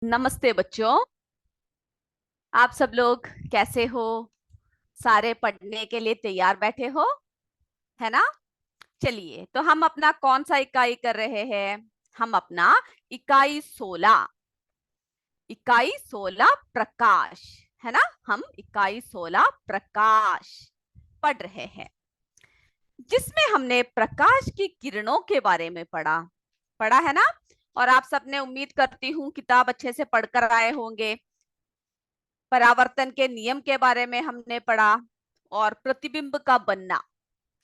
नमस्ते बच्चों। आप सब लोग कैसे हो? सारे पढ़ने के लिए तैयार बैठे हो, है ना? चलिए, तो हम अपना कौन सा इकाई कर रहे हैं? हम अपना इकाई 16, इकाई 16 प्रकाश, है ना? हम इकाई 16 प्रकाश पढ़ रहे हैं, जिसमें हमने प्रकाश की किरणों के बारे में पढ़ा पढ़ा है ना? और आप सबने, उम्मीद करती हूँ, किताब अच्छे से पढ़कर आए होंगे। परावर्तन के नियम के बारे में हमने पढ़ा और प्रतिबिंब का बनना,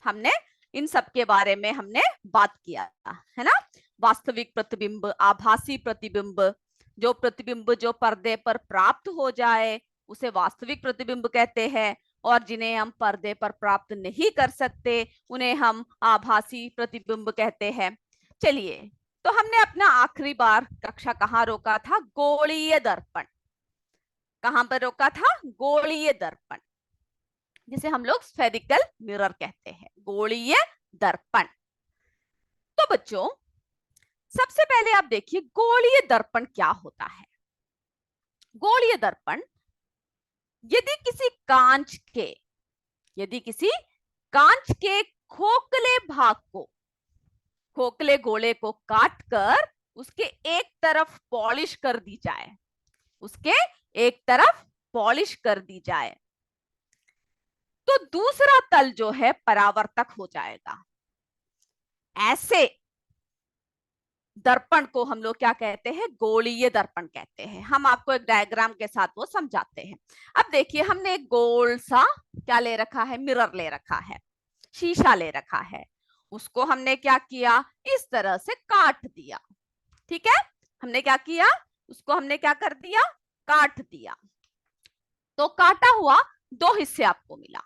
हमने इन सब के बारे में हमने बात किया, है ना? वास्तविक प्रतिबिंब, आभासी प्रतिबिंब, जो प्रतिबिंब जो पर्दे पर प्राप्त हो जाए उसे वास्तविक प्रतिबिंब कहते हैं, और जिन्हें हम पर्दे पर प्राप्त नहीं कर सकते उन्हें हम आभासी प्रतिबिंब कहते हैं। चलिए, तो हमने अपना आखिरी बार कक्षा कहाँ रोका था? गोलीय दर्पण। कहां पर रोका था? गोलीय दर्पण, जिसे हम लोग स्फेरिकल मिरर कहते हैं, गोलीय दर्पण। तो बच्चों, सबसे पहले आप देखिए गोलीय दर्पण क्या होता है। गोलीय दर्पण, यदि किसी कांच के यदि किसी कांच के खोखले भाग को, खोखले गोले को काट कर उसके एक तरफ पॉलिश कर दी जाए, उसके एक तरफ पॉलिश कर दी जाए, तो दूसरा तल जो है परावर्तक हो जाएगा। ऐसे दर्पण को हम लोग क्या कहते हैं? गोलीय दर्पण कहते हैं। हम आपको एक डायग्राम के साथ वो समझाते हैं। अब देखिए, हमने एक गोल सा क्या ले रखा है? मिरर ले रखा है, शीशा ले रखा है। उसको हमने क्या किया? इस तरह से काट दिया। ठीक है, हमने क्या किया? उसको हमने क्या कर दिया? काट दिया। तो काटा हुआ दो हिस्से आपको मिला।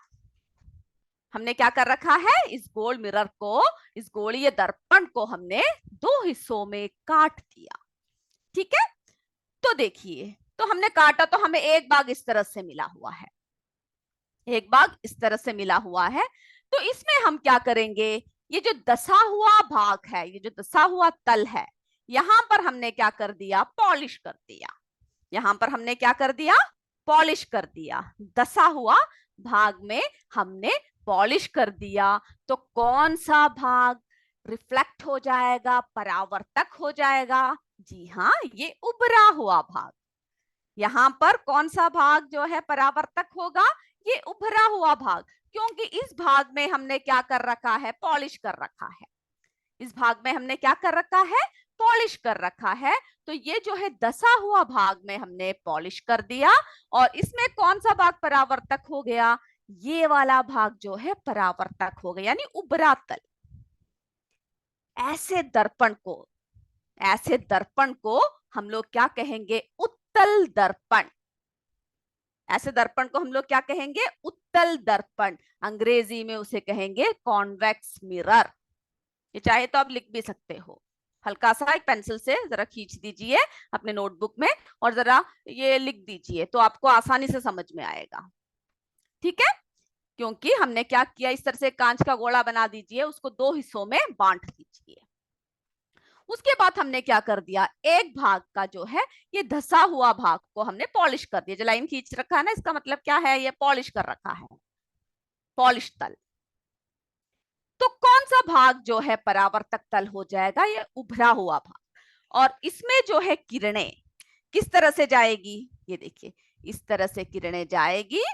हमने क्या कर रखा है? इस गोल मिरर को, इस गोलीय दर्पण को हमने दो हिस्सों में काट दिया। ठीक है, तो देखिए, तो हमने काटा तो हमें एक भाग इस तरह से मिला हुआ है, एक भाग इस तरह से मिला हुआ है। तो इसमें हम क्या करेंगे? ये जो दसा हुआ भाग है, ये जो दसा हुआ तल है, यहां पर हमने क्या कर दिया? पॉलिश कर दिया। यहां पर हमने क्या कर दिया? पॉलिश कर दिया। दसा हुआ भाग में हमने पॉलिश कर दिया। तो कौन सा भाग रिफ्लेक्ट हो जाएगा, परावर्तक हो जाएगा? जी हाँ, ये उभरा हुआ भाग। यहां पर कौन सा भाग जो है परावर्तक होगा? ये उभरा हुआ भाग, क्योंकि इस भाग में हमने क्या कर रखा है? पॉलिश कर रखा है। इस भाग में हमने क्या कर रखा है? पॉलिश कर रखा है। तो ये जो है दसा हुआ भाग में हमने पॉलिश कर दिया, और इसमें कौन सा भाग परावर्तक हो गया? ये वाला भाग जो है परावर्तक हो गया, यानी उभरा तल। ऐसे दर्पण को ऐसे दर्पण को हम लोग क्या कहेंगे? उत्तल दर्पण। ऐसे दर्पण को हम लोग क्या कहेंगे? उत्तल दर्पण। अंग्रेजी में उसे कहेंगे कॉन्वेक्स मिरर। ये चाहे तो आप लिख भी सकते हो। हल्का सा एक पेंसिल से जरा खींच दीजिए अपने नोटबुक में, और जरा ये लिख दीजिए, तो आपको आसानी से समझ में आएगा। ठीक है, क्योंकि हमने क्या किया? इस तरह से कांच का गोला बना दीजिए, उसको दो हिस्सों में बांट दीजिए। उसके बाद हमने क्या कर दिया? एक भाग का जो है ये धसा हुआ भाग को हमने पॉलिश कर दिया। जो लाइन खींच रखा है ना, इसका मतलब क्या है? ये पॉलिश कर रखा है, पॉलिश तल। तो कौन सा भाग जो है परावर्तक तल हो जाएगा? ये उभरा हुआ भाग। और इसमें जो है किरणें किस तरह से जाएगी? ये देखिए, इस तरह से किरणें जाएगी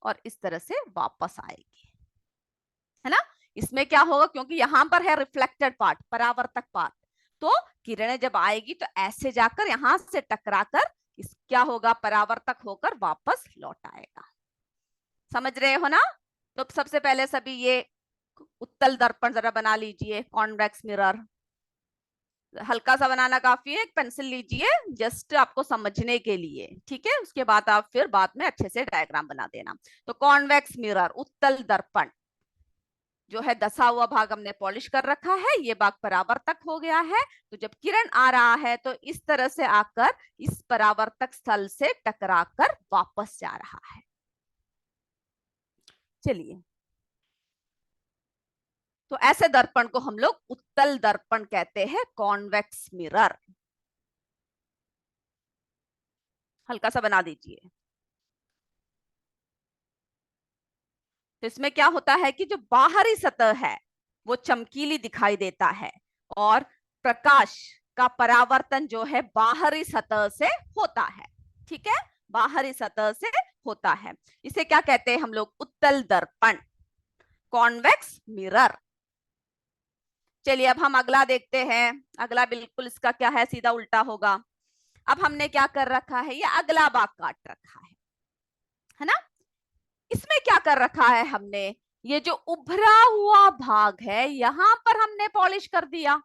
और इस तरह से वापस आएगी, है ना? इसमें क्या होगा? क्योंकि यहां पर है रिफ्लेक्टेड पार्ट, परावर्तक पार्ट, तो किरणें जब आएगी तो ऐसे जाकर यहां से टकराकर इस क्या होगा? परावर्तक होकर वापस लौट आएगा। समझ रहे हो ना? तो सबसे पहले सभी ये उत्तल दर्पण जरा बना लीजिए, कॉन्वेक्स मिरर। हल्का सा बनाना काफी है, एक पेंसिल लीजिए जस्ट आपको समझने के लिए। ठीक है, उसके बाद आप फिर बाद में अच्छे से डायग्राम बना देना। तो कॉन्वेक्स मिरर, उत्तल दर्पण, जो है दसा हुआ भाग हमने पॉलिश कर रखा है, ये भाग परावर्तक हो गया है। तो जब किरण आ रहा है तो इस तरह से आकर इस परावर्तक स्थल से टकराकर वापस जा रहा है। चलिए, तो ऐसे दर्पण को हम लोग उत्तल दर्पण कहते हैं, कॉन्वेक्स मिरर। हल्का सा बना दीजिए। तो इसमें क्या होता है कि जो बाहरी सतह है वो चमकीली दिखाई देता है, और प्रकाश का परावर्तन जो है बाहरी सतह से होता है। ठीक है, बाहरी सतह से होता है। इसे क्या कहते हैं हम लोग? उत्तल दर्पण, कॉन्वेक्स मिरर। चलिए अब हम अगला देखते हैं। अगला बिल्कुल इसका क्या है, सीधा उल्टा होगा। अब हमने क्या कर रखा है, ये अगला भाग काट रखा है ना। इसमें क्या कर रखा है हमने, ये जो उभरा हुआ भाग है यहां पर हमने पॉलिश कर दिया।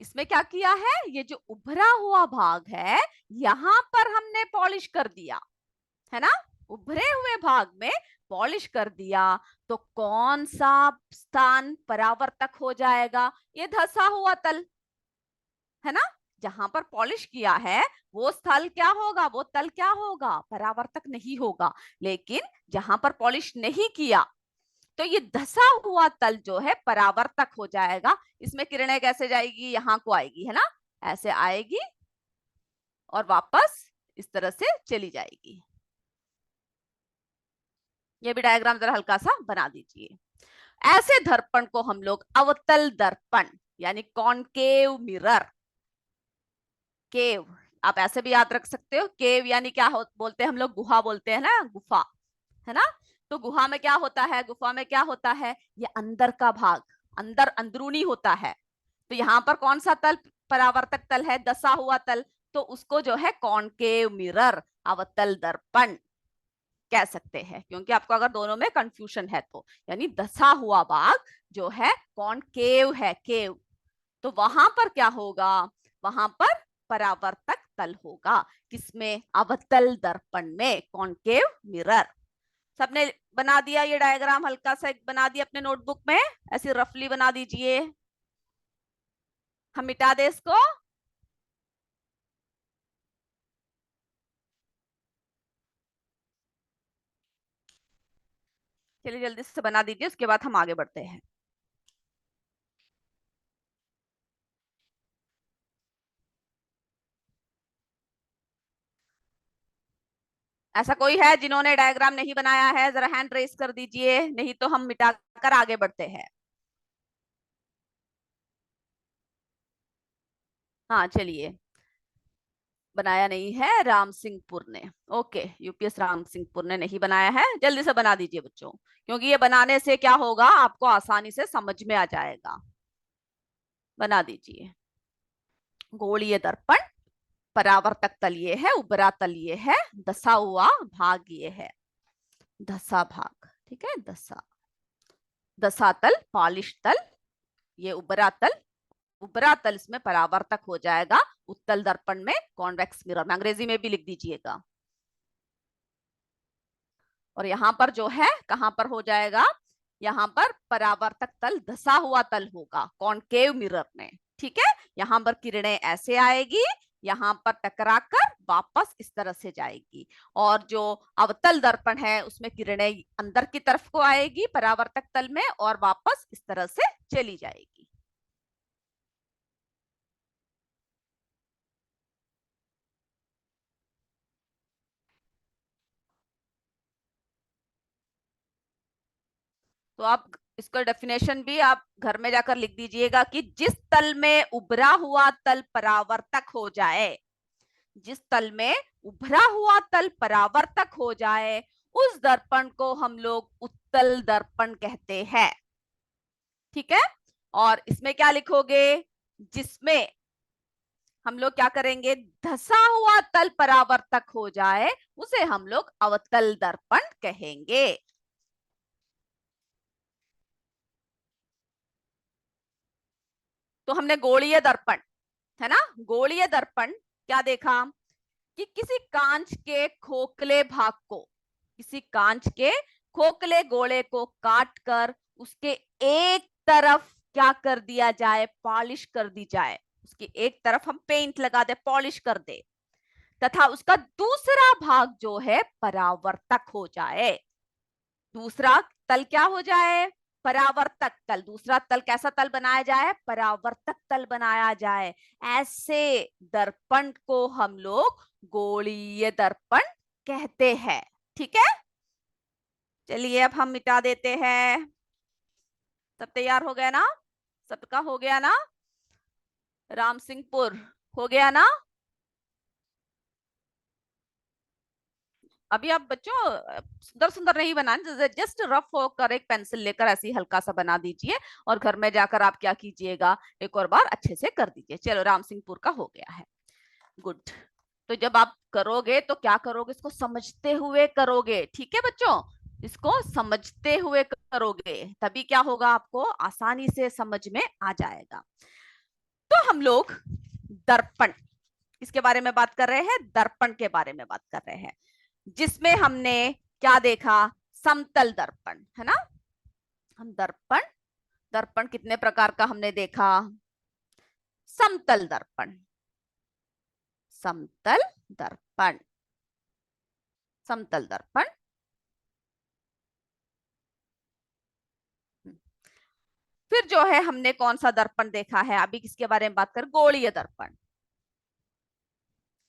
इसमें क्या किया है, ये जो उभरा हुआ भाग है यहां पर हमने पॉलिश कर दिया, है ना। उभरे हुए भाग में पॉलिश कर दिया, तो कौन सा स्थान परावर्तक हो जाएगा? ये धंसा हुआ तल, है ना। जहां पर पॉलिश किया है वो स्थल क्या होगा, वो तल क्या होगा? परावर्तक नहीं होगा। लेकिन जहां पर पॉलिश नहीं किया तो ये धसा हुआ तल जो है परावर्तक हो जाएगा। इसमें किरणें कैसे जाएगी, यहाँ को आएगी, है ना, ऐसे आएगी और वापस इस तरह से चली जाएगी। ये भी डायग्राम जरा हल्का सा बना दीजिए। ऐसे दर्पण को हम लोग अवतल दर्पण यानी कॉनकेव मिरर, केव, आप ऐसे भी याद रख सकते हो। केव यानी क्या बोलते हैं हम लोग? गुहा बोलते हैं ना, गुफा, है ना। तो गुहा में क्या होता है, गुफा में क्या होता है? ये अंदर का भाग, अंदर अंदरूनी होता है। तो यहाँ पर कौन सा तल परावर्तक तल है? दसा हुआ तल। तो उसको जो है कॉनकेव मिरर, अवतल दर्पण कह सकते हैं। क्योंकि आपको अगर दोनों में कंफ्यूजन है तो, यानी दसा हुआ भाग जो है कॉनकेव है, केव, तो वहां पर क्या होगा? वहां पर परावर्तक तल होगा। किसमें? अवतल दर्पण में, कॉनकेव मिरर। सबने बना दिया ये डायग्राम? हल्का सा एक बना दिया अपने नोटबुक में, ऐसे रफली बना दीजिए। हम मिटा दे इसको। चलिए जल्दी से बना दीजिए, उसके बाद हम आगे बढ़ते हैं। ऐसा कोई है जिन्होंने डायग्राम नहीं बनाया है? जरा हैंड रेस कर दीजिए, नहीं तो हम मिटाकर आगे बढ़ते हैं। हाँ चलिए, बनाया नहीं है राम सिंहपुर ने। ओके, यूपीएस राम सिंहपुर ने नहीं बनाया है। जल्दी से बना दीजिए बच्चों, क्योंकि ये बनाने से क्या होगा, आपको आसानी से समझ में आ जाएगा। बना दीजिए। गोलीय दर्पण, परावर्तक तल ये है, उबरा तल ये है, दसा हुआ भाग ये है, दसा भाग, ठीक है, दसा, दसा तल, पॉलिश तल, ये उबरा तल। उबरा तल इसमें परावर्तक हो जाएगा उत्तल दर्पण में, कॉन्वेक्स मिरर में, अंग्रेजी में भी लिख दीजिएगा। और यहां पर जो है कहां पर हो जाएगा, यहां पर परावर्तक तल धसा हुआ तल होगा, कॉनकेव मिरर में। ठीक है, यहां पर किरणें ऐसे आएगी, यहां पर टकराकर वापस इस तरह से जाएगी। और जो अवतल दर्पण है उसमें किरणें अंदर की तरफ को आएगी परावर्तक तल में, और वापस इस तरह से चली जाएगी। तो आप इसका डेफिनेशन भी आप घर में जाकर लिख दीजिएगा कि जिस तल में उभरा हुआ तल परावर्तक हो जाए, जिस तल में उभरा हुआ तल परावर्तक हो जाए, उस दर्पण को हम लोग उत्तल दर्पण कहते हैं। ठीक है, और इसमें क्या लिखोगे? जिसमें हम लोग क्या करेंगे, धसा हुआ तल परावर्तक हो जाए उसे हम लोग अवतल दर्पण कहेंगे। तो हमने गोलीय दर्पण, है ना, गोलीय दर्पण क्या देखा कि किसी कांच के खोखले भाग को, किसी कांच के खोखले गोले को काट कर उसके एक तरफ क्या कर दिया जाए, पॉलिश कर दी जाए। उसकी एक तरफ हम पेंट लगा दे, पॉलिश कर दे, तथा उसका दूसरा भाग जो है परावर्तक हो जाए। दूसरा तल क्या हो जाए? परावर्तक तल, दूसरा तल कैसा तल बनाया जाए, परावर्तक तल बनाया जाए। ऐसे दर्पण को हम लोग गोलीय दर्पण कहते हैं। ठीक है, चलिए अब हम मिटा देते हैं। सब तैयार हो गया ना, सबका हो गया ना, राम सिंहपुर हो गया ना। अभी आप बच्चों सुंदर सुंदर नहीं बनाना, जस्ट रफ होकर एक पेंसिल लेकर ऐसे ही हल्का सा बना दीजिए और घर में जाकर आप क्या कीजिएगा, एक और बार अच्छे से कर दीजिए। चलो राम सिंहपुर का हो गया है, गुड। तो जब आप करोगे तो क्या करोगे, इसको समझते हुए करोगे। ठीक है बच्चों, इसको समझते हुए करोगे, तभी क्या होगा, आपको आसानी से समझ में आ जाएगा। तो हम लोग दर्पण, इसके बारे में बात कर रहे हैं, दर्पण के बारे में बात कर रहे हैं, जिसमें हमने क्या देखा, समतल दर्पण, है ना। हम दर्पण, दर्पण कितने प्रकार का हमने देखा, समतल दर्पण, समतल दर्पण, समतल दर्पण। फिर जो है हमने कौन सा दर्पण देखा है, अभी किसके बारे में बात कर, गोलीय दर्पण।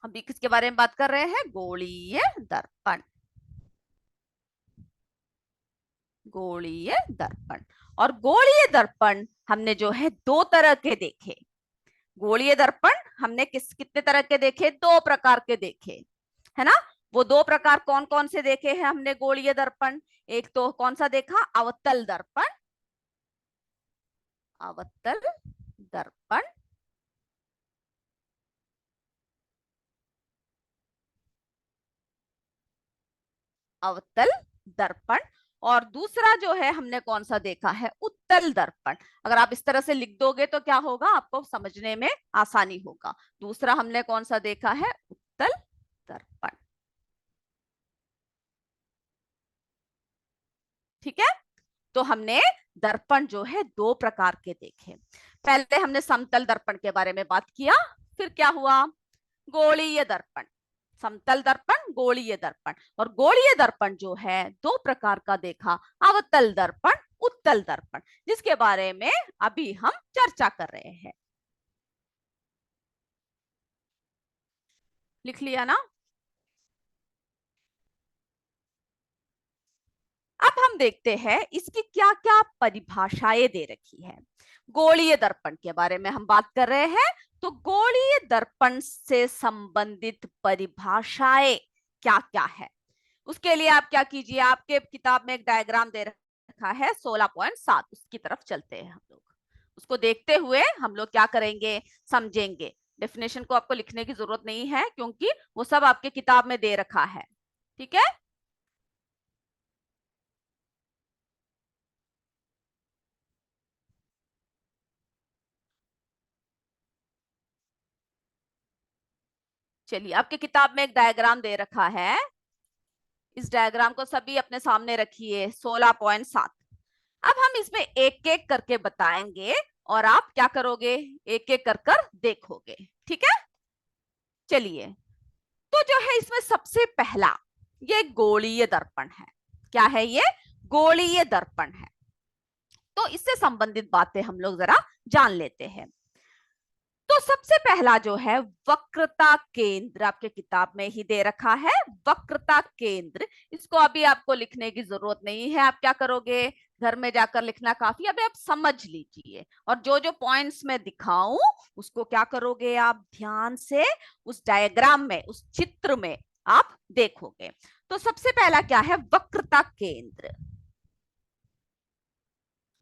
अभी किसके बारे में बात कर रहे हैं, गोलीय दर्पण, गोलीय दर्पण। और गोलीय दर्पण हमने जो है दो तरह के देखे। गोलीय दर्पण हमने कितने तरह के देखे, दो प्रकार के देखे, है ना। वो दो प्रकार कौन कौन से देखे हैं हमने गोलीय दर्पण, एक तो कौन सा देखा, अवतल दर्पण, अवतल दर्पण, अवतल दर्पण। और दूसरा जो है हमने कौन सा देखा है, उत्तल दर्पण। अगर आप इस तरह से लिख दोगे तो क्या होगा, आपको समझने में आसानी होगा। दूसरा हमने कौन सा देखा है, उत्तल दर्पण। ठीक है, तो हमने दर्पण जो है दो प्रकार के देखे। पहले हमने समतल दर्पण के बारे में बात किया, फिर क्या हुआ, गोलीय दर्पण, समतल दर्पण, गोलीय दर्पण। और गोलीय दर्पण जो है दो प्रकार का देखा, अवतल दर्पण, उत्तल दर्पण, जिसके बारे में अभी हम चर्चा कर रहे हैं। लिख लिया ना। अब हम देखते हैं इसकी क्या क्या परिभाषाएं दे रखी है। गोलीय दर्पण के बारे में हम बात कर रहे हैं, तो गोलीय दर्पण से संबंधित परिभाषाएं क्या क्या है, उसके लिए आप क्या कीजिए, आपके किताब में एक डायग्राम दे रखा है 16.7, उसकी तरफ चलते हैं हम लोग। उसको देखते हुए हम लोग क्या करेंगे, समझेंगे। डेफिनेशन को आपको लिखने की जरूरत नहीं है, क्योंकि वो सब आपके किताब में दे रखा है। ठीक है, चलिए आपके किताब में एक डायग्राम दे रखा है, इस डायग्राम को सभी अपने सामने रखिए, 16.7। अब हम इसमें एक एक करके बताएंगे और आप क्या करोगे, एक एक कर देखोगे। ठीक है, चलिए। तो जो है इसमें सबसे पहला ये गोलीय दर्पण है। क्या है ये, गोलीय दर्पण है। तो इससे संबंधित बातें हम लोग जरा जान लेते हैं। तो सबसे पहला जो है वक्रता केंद्र, आपके किताब में ही दे रखा है, वक्रता केंद्र। इसको अभी आपको लिखने की जरूरत नहीं है, आप क्या करोगे, घर में जाकर लिखना काफी, अभी आप समझ लीजिए। और जो जो पॉइंट्स में दिखाऊं उसको क्या करोगे, आप ध्यान से उस डायग्राम में, उस चित्र में आप देखोगे। तो सबसे पहला क्या है, वक्रता केंद्र,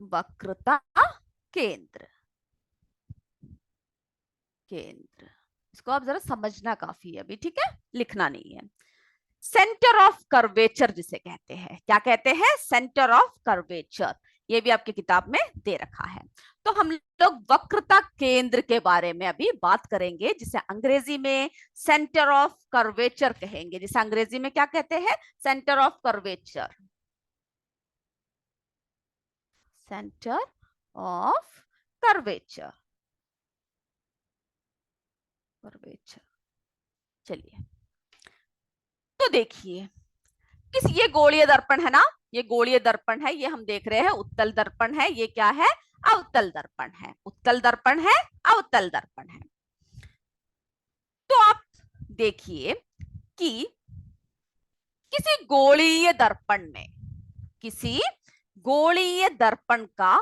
वक्रता केंद्र, केंद्र। इसको आप जरा समझना काफी है अभी, ठीक है, लिखना नहीं है। सेंटर ऑफ कर्वेचर जिसे कहते हैं, क्या कहते हैं, सेंटर ऑफ कर्वेचर, ये भी आपकी किताब में दे रखा है। तो हम लोग वक्रता केंद्र के बारे में अभी बात करेंगे, जिसे अंग्रेजी में सेंटर ऑफ कर्वेचर कहेंगे, जिसे अंग्रेजी में क्या कहते हैं, centre of curvature, centre of curvature, curvature. चलिए, तो देखिए किस, ये गोलीय दर्पण है ना, ये गोलीय दर्पण है, ये हम देख रहे हैं उत्तल दर्पण है, ये क्या है, अवतल दर्पण है। उत्तल दर्पण है, अवतल दर्पण है। तो आप देखिए कि किसी गोलीय दर्पण में, किसी गोलीय दर्पण का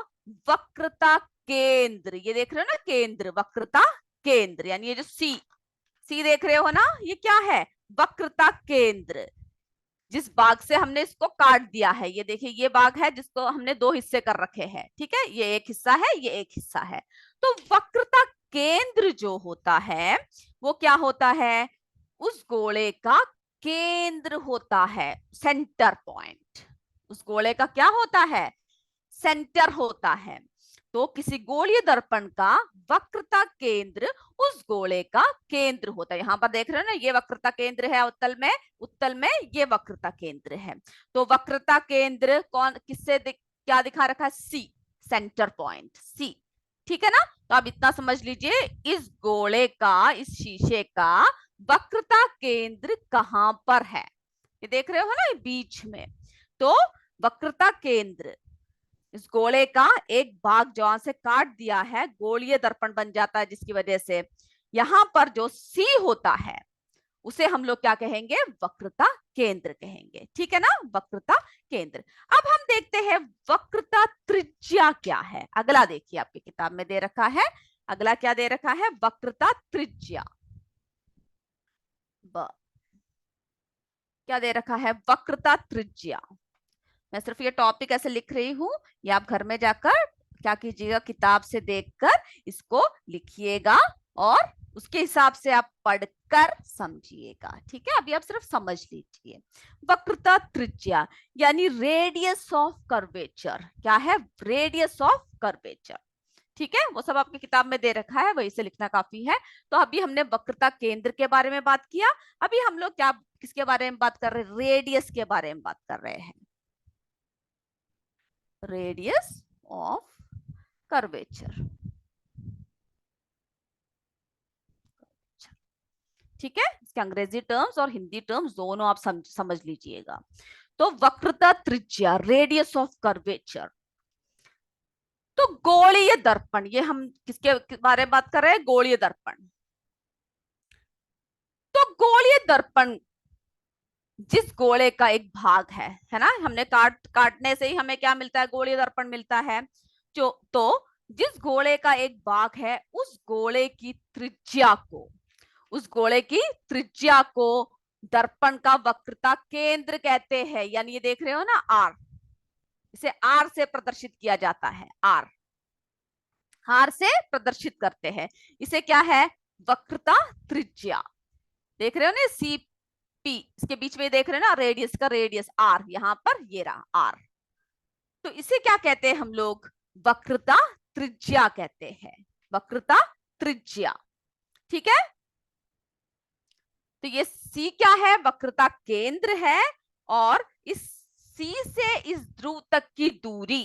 वक्रता केंद्र, ये देख रहे हो ना केंद्र, वक्रता केंद्र, यानी ये जो सी देख रहे हो ना, ये क्या है, वक्रता केंद्र। जिस भाग से हमने इसको काट दिया है, ये देखिए ये भाग है जिसको हमने दो हिस्से कर रखे हैं, ठीक है, ये एक हिस्सा है, ये एक हिस्सा है। तो वक्रता केंद्र जो होता है वो क्या होता है, उस गोले का केंद्र होता है, सेंटर पॉइंट। उस गोले का क्या होता है, सेंटर होता है। तो किसी गोलीय दर्पण का वक्रता केंद्र उस गोले का केंद्र होता है। यहां पर देख रहे हो ना, ये वक्रता केंद्र है उत्तल में ये वक्रता केंद्र है। तो वक्रता केंद्र कौन किससे क्या दिखा रखा है, सी, सेंटर पॉइंट सी, ठीक है ना। तो आप इतना समझ लीजिए, इस गोले का, इस शीशे का वक्रता केंद्र कहां पर है, ये देख रहे हो ना बीच में। तो वक्रता केंद्र, इस गोले का एक भाग जहां से काट दिया है, गोलीय दर्पण बन जाता है, जिसकी वजह से यहां पर जो सी होता है उसे हम लोग क्या कहेंगे, वक्रता केंद्र कहेंगे, ठीक है ना, वक्रता केंद्र। अब हम देखते हैं वक्रता त्रिज्या क्या है। अगला देखिए आपकी किताब में दे रखा है, अगला क्या दे रखा है, वक्रता त्रिज्या। क्या दे रखा है, वक्रता त्रिज्या। मैं सिर्फ ये टॉपिक ऐसे लिख रही हूं, ये आप घर में जाकर क्या कीजिएगा, किताब से देखकर इसको लिखिएगा और उसके हिसाब से आप पढ़कर समझिएगा, ठीक है। अभी आप सिर्फ समझ लीजिए। वक्रता त्रिज्या यानी रेडियस ऑफ कर्वेचर, क्या है, रेडियस ऑफ कर्वेचर, ठीक है। वो सब आपकी किताब में दे रखा है, वही से लिखना काफी है। तो अभी हमने वक्रता केंद्र के बारे में बात किया, अभी हम लोग क्या किसके बारे में बात कर रहे हैं, रेडियस के बारे में बात कर रहे हैं, रेडियस ऑफ कर्वेचर, ठीक है। इसके अंग्रेजी टर्म्स और हिंदी टर्म्स दोनों आप समझ लीजिएगा। तो वक्रता त्रिज्या, रेडियस ऑफ कर्वेचर। तो गोलीय दर्पण, ये हम किसके बारे में बात कर रहे हैं, गोलीय दर्पण। तो गोलीय दर्पण जिस गोले का एक भाग है ना, हमने काटने से ही हमें क्या मिलता है, गोलीय दर्पण मिलता है। जो तो जिस गोले का एक भाग है, उस गोले की त्रिज्या को, उस गोले की त्रिज्या को दर्पण का वक्रता केंद्र कहते हैं। यानी ये देख रहे हो ना आर, इसे आर से प्रदर्शित किया जाता है, आर से प्रदर्शित करते हैं। इसे क्या है, वक्रता त्रिज्या। देख रहे हो ना सी पी, इसके बीच में देख रहे हो ना रेडियस का रेडियस आर, यहां पर ये रहा आर। तो इसे क्या कहते हैं हम लोग, वक्रता त्रिज्या कहते हैं, वक्रता त्रिज्या, ठीक है। तो ये सी क्या है, वक्रता केंद्र है, और इस सी से इस ध्रुव तक की दूरी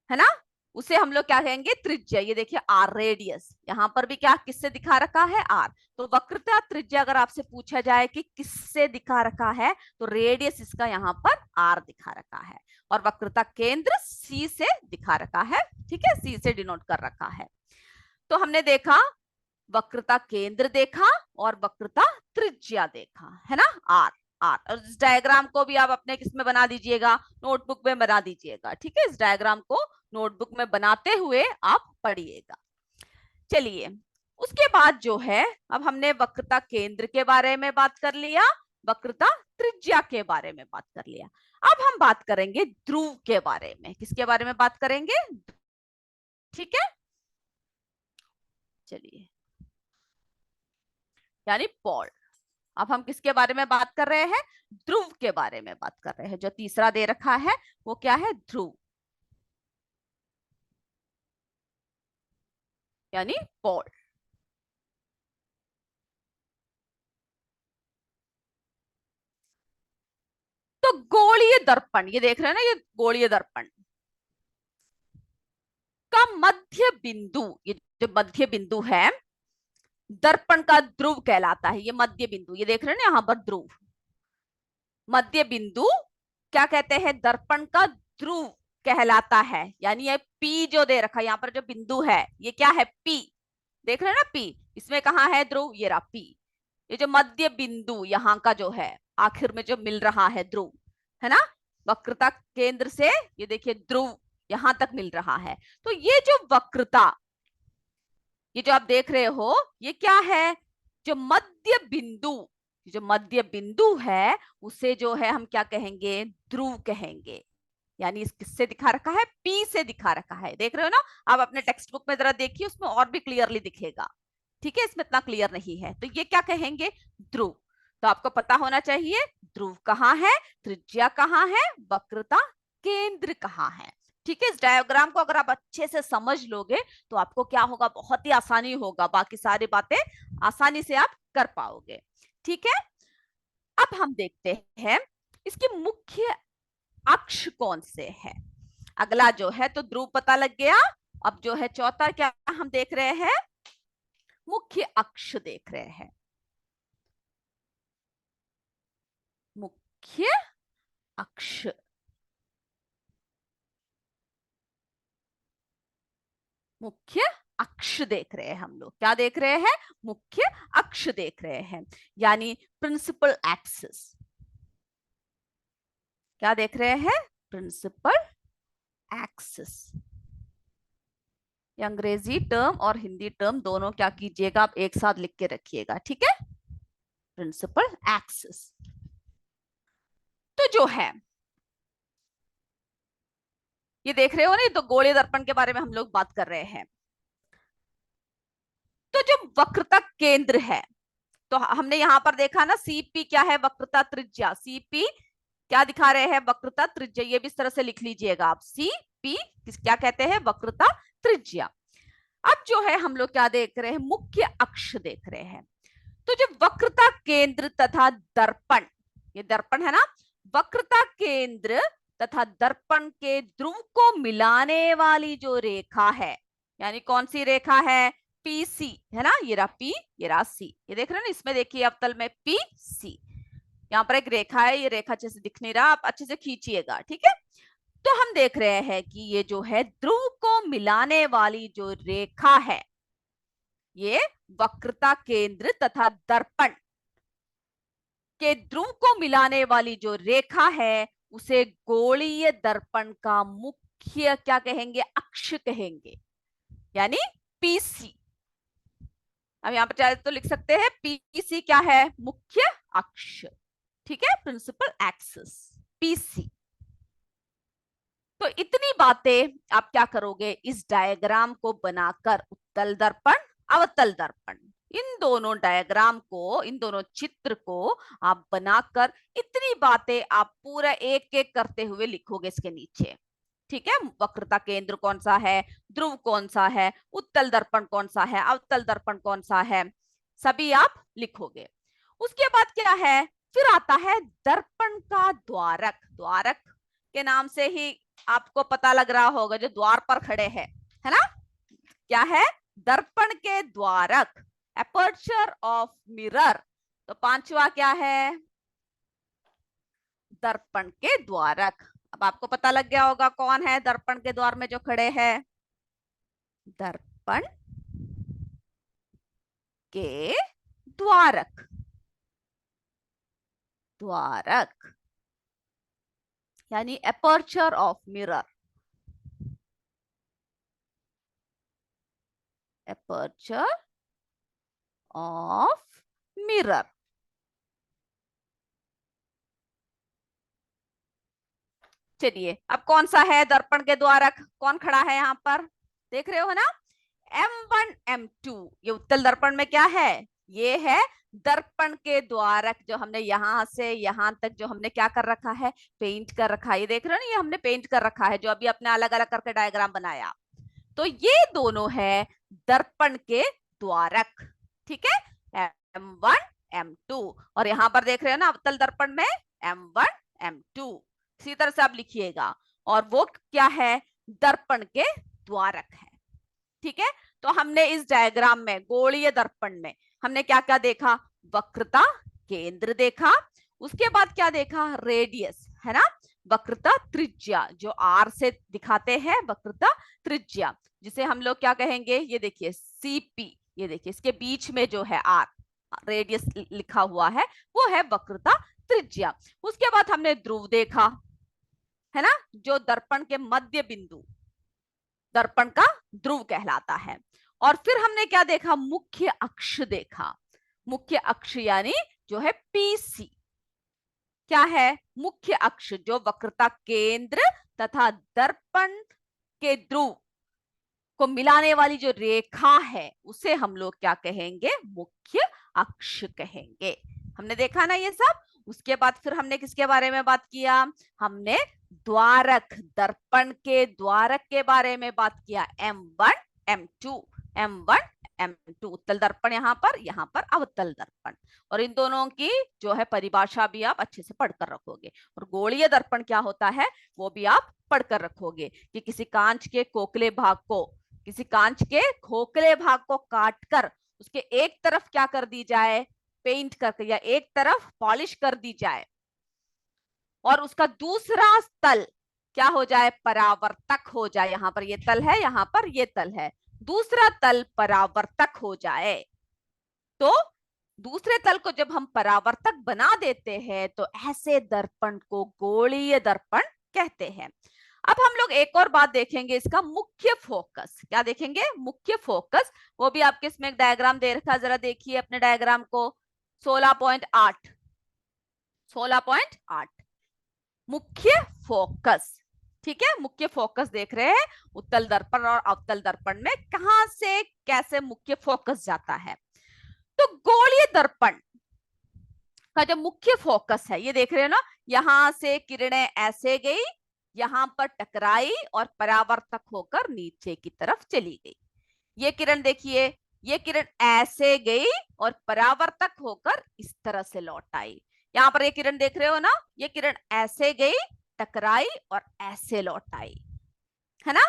है ना, उसे हम लोग क्या कहेंगे, त्रिज्या। ये देखिए आर, रेडियस, यहां पर भी क्या किससे दिखा रखा है, आर। तो वक्रता त्रिज्या अगर आपसे पूछा जाए कि किससे दिखा रखा है, तो रेडियस इसका यहाँ पर आर दिखा रखा है, और वक्रता केंद्र सी से दिखा रखा है, ठीक है, सी से डिनोट कर रखा है। तो हमने देखा, वक्रता केंद्र देखा और वक्रता त्रिज्या देखा, है ना, आर आर। और इस डायग्राम को भी आप अपने किसमें बना दीजिएगा, नोटबुक में बना दीजिएगा, ठीक है। इस डायग्राम को नोटबुक में बनाते हुए आप पढ़िएगा। चलिए, उसके बाद जो है, अब हमने वक्रता केंद्र के बारे में बात कर लिया, वक्रता त्रिज्या के बारे में बात कर लिया। अब हम बात करेंगे ध्रुव के बारे में। किसके बारे में बात करेंगे, ठीक है, चलिए, यानी पोल। अब हम किसके बारे में बात कर रहे हैं, ध्रुव के बारे में बात कर रहे हैं। जो तीसरा दे रखा है वो क्या है, ध्रुव, यानी पोल। तो गोलीय दर्पण, ये देख रहे हैं ना, ये गोलीय दर्पण का मध्य बिंदु, ये जो मध्य बिंदु है दर्पण का ध्रुव कहलाता है। ये मध्य बिंदु, ये देख रहे हैं ना यहाँ पर ध्रुव, मध्य बिंदु क्या कहते हैं, दर्पण का ध्रुव कहलाता है। यानी ये पी जो दे रखा है यहाँ पर, जो बिंदु है ये क्या है, पी। देख रहे हैं ना पी, इसमें कहाँ है ध्रुव, ये रहा पी। ये जो मध्य बिंदु यहाँ का जो है, आखिर में जो मिल रहा है ध्रुव, है ना, वक्रता केंद्र से ये देखिए ध्रुव यहां तक मिल रहा है। तो ये जो वक्रता, ये जो आप देख रहे हो, ये क्या है, जो मध्य बिंदु, जो मध्य बिंदु है उसे जो है हम क्या कहेंगे, ध्रुव कहेंगे। यानी इस किससे दिखा रखा है, पी से दिखा रखा है। देख रहे हो ना, आप अपने टेक्स्ट बुक में जरा देखिए, उसमें और भी क्लियरली दिखेगा। ठीक है, इसमें इतना क्लियर नहीं है, तो ये क्या कहेंगे, ध्रुव। तो आपको पता होना चाहिए ध्रुव कहाँ है, त्रिज्या कहाँ है, वक्रता केंद्र कहाँ है। ठीक है, इस डायग्राम को अगर आप अच्छे से समझ लोगे तो आपको क्या होगा, बहुत ही आसानी होगा, बाकी सारी बातें आसानी से आप कर पाओगे। ठीक है, अब हम देखते हैं इसकी मुख्य अक्ष कौन से है। अगला जो है तो ध्रुव पता लग गया। अब जो है चौथा क्या हम देख रहे हैं, मुख्य अक्ष देख रहे हैं। मुख्य अक्ष, मुख्य अक्ष देख रहे हैं हम लोग, क्या देख रहे हैं, मुख्य अक्ष देख रहे हैं, यानी प्रिंसिपल एक्सिस। क्या देख रहे हैं, प्रिंसिपल एक्सिस। अंग्रेजी टर्म और हिंदी टर्म दोनों क्या कीजिएगा, आप एक साथ लिख के रखिएगा। ठीक है, प्रिंसिपल एक्सिस। तो जो है ये देख रहे हो ना, तो गोलीय दर्पण के बारे में हम लोग बात कर रहे हैं। तो जो वक्रता केंद्र है, तो हमने यहां पर देखा ना, सीपी क्या है, वक्रता त्रिज्या। सीपी क्या दिखा रहे हैं, वक्रता त्रिज्या। ये भी इस तरह से लिख लीजिएगा आप, सीपी क्या कहते हैं, वक्रता त्रिज्या। अब जो है हम लोग क्या देख रहे हैं, मुख्य अक्ष देख रहे हैं। तो जो वक्रता केंद्र तथा दर्पण, ये दर्पण है ना, वक्रता केंद्र तथा दर्पण के ध्रुव को मिलाने वाली जो रेखा है, यानी कौन सी रेखा है, पीसी, है ना, ये रहा पी, ये रहा सी। ये देख रहे हैं ना, इसमें देखिए अवतल में पी सी, यहाँ पर एक रेखा है, ये रेखा अच्छे से दिख नहीं रहा, आप अच्छे से खींचिएगा। ठीक है, तो हम देख रहे हैं कि ये जो है ध्रुव को मिलाने वाली जो रेखा है, ये वक्रता केंद्र तथा दर्पण के ध्रुव को मिलाने वाली जो रेखा है, उसे गोलीय दर्पण का मुख्य क्या कहेंगे, अक्ष कहेंगे, यानी पीसी। अब यहां पर चाहे तो लिख सकते हैं पीसी क्या है, मुख्य अक्ष। ठीक है, प्रिंसिपल एक्सिस, पीसी। तो इतनी बातें आप क्या करोगे, इस डायग्राम को बनाकर उत्तल दर्पण, अवतल दर्पण, इन दोनों डायग्राम को, इन दोनों चित्र को आप बनाकर इतनी बातें आप पूरा एक एक करते हुए लिखोगे इसके नीचे। ठीक है, वक्रता केंद्र कौन सा है, ध्रुव कौन सा है, उत्तल दर्पण कौन सा है, अवतल दर्पण कौन सा है, सभी आप लिखोगे। उसके बाद क्या है, फिर आता है दर्पण का द्वारक। द्वारक के नाम से ही आपको पता लग रहा होगा, जो द्वार पर खड़े हैं, है ना, क्या है, दर्पण के द्वारक, एपर्चर ऑफ मिरर। तो पांचवा क्या है, दर्पण के द्वारक। अब आपको पता लग गया होगा कौन है दर्पण के द्वार में जो खड़े हैं, दर्पण के द्वारक। द्वारक यानी aperture of mirror, aperture of mirror. चलिए, अब कौन सा है दर्पण के द्वारक, कौन खड़ा है यहाँ पर, देख रहे हो ना, M1 M2। ये उत्तल दर्पण में क्या है, ये है दर्पण के द्वारक, जो हमने यहां से यहां तक जो हमने क्या कर रखा है, पेंट कर रखा है। ये देख रहे हो ना, ये हमने पेंट कर रखा है, जो अभी अपने अलग अलग करके डायग्राम बनाया। तो ये दोनों है दर्पण के द्वारक। ठीक है, M1 M2। और यहां पर देख रहे हो ना, अवतल दर्पण में M1 M2, इसी तरह से आप लिखिएगा। और वो क्या है, दर्पण के द्वारक है। ठीक है, तो हमने इस डायग्राम में गोलीय दर्पण में हमने क्या क्या देखा, वक्रता केंद्र देखा, उसके बाद क्या देखा, रेडियस, है ना, वक्रता त्रिज्या, जो आर से दिखाते हैं वक्रता त्रिज्या, जिसे हम लोग क्या कहेंगे, ये देखिए सीपी, ये देखिए इसके बीच में जो है आर रेडियस लिखा हुआ है वो है वक्रता त्रिज्या। उसके बाद हमने ध्रुव देखा, है ना, जो दर्पण के मध्य बिंदु दर्पण का ध्रुव कहलाता है। और फिर हमने क्या देखा, मुख्य अक्ष देखा। मुख्य अक्ष यानी जो है पीसी, क्या है, मुख्य अक्ष, जो वक्रता केंद्र तथा दर्पण के ध्रुव को मिलाने वाली जो रेखा है उसे हम लोग क्या कहेंगे, मुख्य अक्ष कहेंगे। हमने देखा ना ये सब। उसके बाद फिर हमने किसके बारे में बात किया, हमने द्वारक, दर्पण के द्वारक के बारे में बात किया, M1 M2, M1 M2, उत्तल दर्पण यहाँ पर अवतल दर्पण। और इन दोनों की जो है परिभाषा भी आप अच्छे से पढ़कर रखोगे। और गोलीय दर्पण क्या होता है वो भी आप पढ़कर रखोगे, कि किसी कांच के खोखले भाग को, किसी कांच के खोखले भाग को काटकर उसके एक तरफ क्या कर दी जाए, पेंट करके, या एक तरफ पॉलिश कर दी जाए, और उसका दूसरा तल क्या हो जाए, परावर्तक हो जाए। यहाँ पर ये तल है, यहाँ पर ये तल है, दूसरा तल परावर्तक हो जाए। तो दूसरे तल को जब हम परावर्तक बना देते हैं तो ऐसे दर्पण को गोलीय दर्पण कहते हैं। अब हम लोग एक और बात देखेंगे, इसका मुख्य फोकस। क्या देखेंगे, मुख्य फोकस। वो भी आपके इसमें एक डायग्राम दे रखा है, जरा देखिए अपने डायग्राम को। 16.8 16.8 मुख्य फोकस। ठीक है, मुख्य फोकस देख रहे हैं उत्तल दर्पण और अवतल दर्पण में कहां से कैसे मुख्य फोकस जाता है। तो गोलीय दर्पण का जो मुख्य फोकस है, ये देख रहे हो ना, यहां से किरणें ऐसे गई, यहां पर टकराई और परावर्तक होकर नीचे की तरफ चली गई। ये किरण देखिए, ये किरण ऐसे गई और परावर्तक होकर इस तरह से लौट आई। यहाँ पर ये किरण देख रहे हो ना, ये किरण ऐसे गई, टकराई और ऐसे लौट आई, है ना।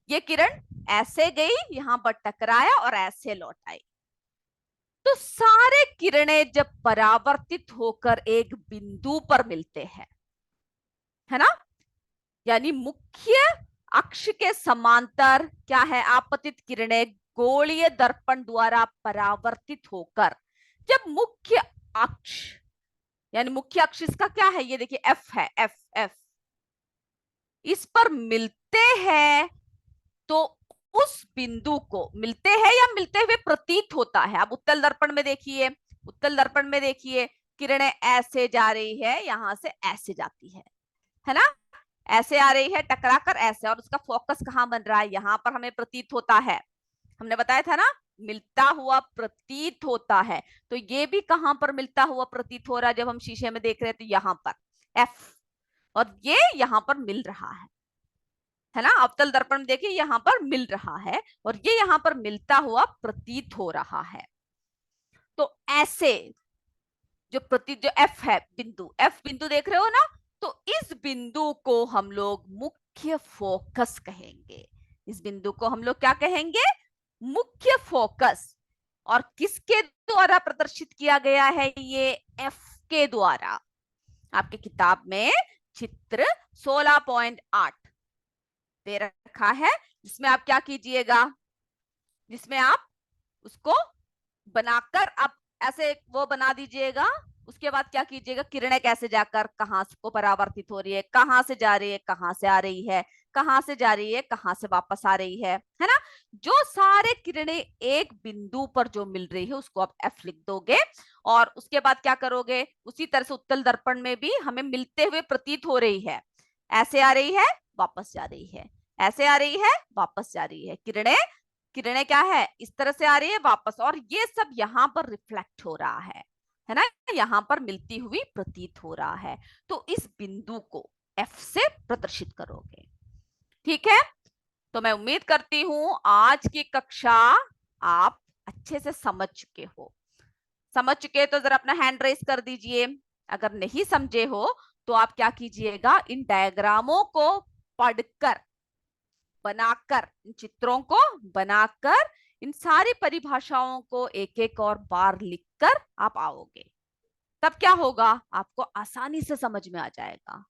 ये किरण ऐसे गई, यहां पर टकराया और ऐसे लौट आई। तो सारे किरणें जब परावर्तित होकर एक बिंदु पर मिलते हैं, है ना, यानी मुख्य अक्ष के समांतर क्या है, आपतित किरणें गोलीय दर्पण द्वारा परावर्तित होकर जब मुख्य अक्ष, यानी मुख्य अक्ष इसका क्या है, ये देखिए एफ है, एफ एफ, इस पर मिलते हैं, तो उस बिंदु को मिलते हैं या मिलते हुए प्रतीत होता है। अब उत्तल दर्पण में देखिए, उत्तल दर्पण में देखिए किरणें ऐसे जा रही है, यहां से ऐसे जाती है ना, ऐसे आ रही है टकराकर ऐसे, और उसका फोकस कहां बन रहा है, यहां पर हमें प्रतीत होता है। हमने बताया था ना, मिलता हुआ प्रतीत होता है। तो ये भी कहां पर मिलता हुआ प्रतीत हो रहा है, जब हम शीशे में देख रहे हैं तो यहां पर एफ, और ये यहां पर मिल रहा है ना। अवतल दर्पण में देखिए यहां पर मिल रहा है और ये यहां पर मिलता हुआ प्रतीत हो रहा है। तो ऐसे जो प्रतीत, जो एफ है बिंदु, एफ बिंदु देख रहे हो ना, तो इस बिंदु को हम लोग मुख्य फोकस कहेंगे। इस बिंदु को हम लोग क्या कहेंगे, मुख्य फोकस। और किसके द्वारा प्रदर्शित किया गया है, ये एफ के द्वारा। आपके किताब में चित्र 16.8 दे रखा है, जिसमें आप क्या कीजिएगा, जिसमें आप उसको बनाकर आप ऐसे वो बना दीजिएगा। उसके बाद क्या कीजिएगा, किरणें कैसे जाकर कहां को परावर्तित हो रही है, कहां से जा रही है, कहां से आ रही है, कहां से जा रही है, कहां से वापस आ रही है ना। जो सारे किरणें एक बिंदु पर जो मिल रही है उसको आप एफ लिख दोगे। और उसके बाद क्या करोगे, उसी तरह से उत्तल दर्पण में भी हमें मिलते हुए प्रतीत हो रही है, ऐसे आ रही है, वापस जा रही है, ऐसे आ रही है, वापस जा रही है। किरणें, किरणें क्या है, इस तरह से आ रही है वापस, और ये सब यहाँ पर रिफ्लेक्ट हो रहा है ना, यहाँ पर मिलती हुई प्रतीत हो रहा है। तो इस बिंदु को एफ से प्रदर्शित करोगे। ठीक है, तो मैं उम्मीद करती हूं आज की कक्षा आप अच्छे से समझ चुके हो। समझ चुके तो जरा अपना हैंड रेस कर दीजिए। अगर नहीं समझे हो तो आप क्या कीजिएगा, इन डायग्रामों को पढ़कर, बनाकर, इन चित्रों को बनाकर, इन सारी परिभाषाओं को एक एक और बार लिखकर आप आओगे। तब क्या होगा, आपको आसानी से समझ में आ जाएगा।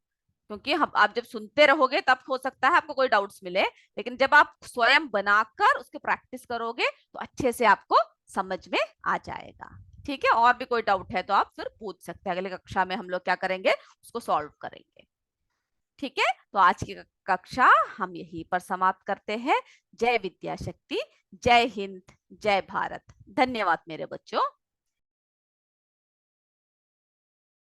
क्योंकि हम आप जब सुनते रहोगे तब हो सकता है आपको कोई डाउट्स मिले, लेकिन जब आप स्वयं बनाकर उसके प्रैक्टिस करोगे तो अच्छे से आपको समझ में आ जाएगा। ठीक है, और भी कोई डाउट है तो आप फिर पूछ सकते हैं, अगले कक्षा में हम लोग क्या करेंगे, उसको सॉल्व करेंगे। ठीक है, तो आज की कक्षा हम यहीं पर समाप्त करते हैं। जय विद्या शक्ति, जय हिंद, जय भारत। धन्यवाद मेरे बच्चों।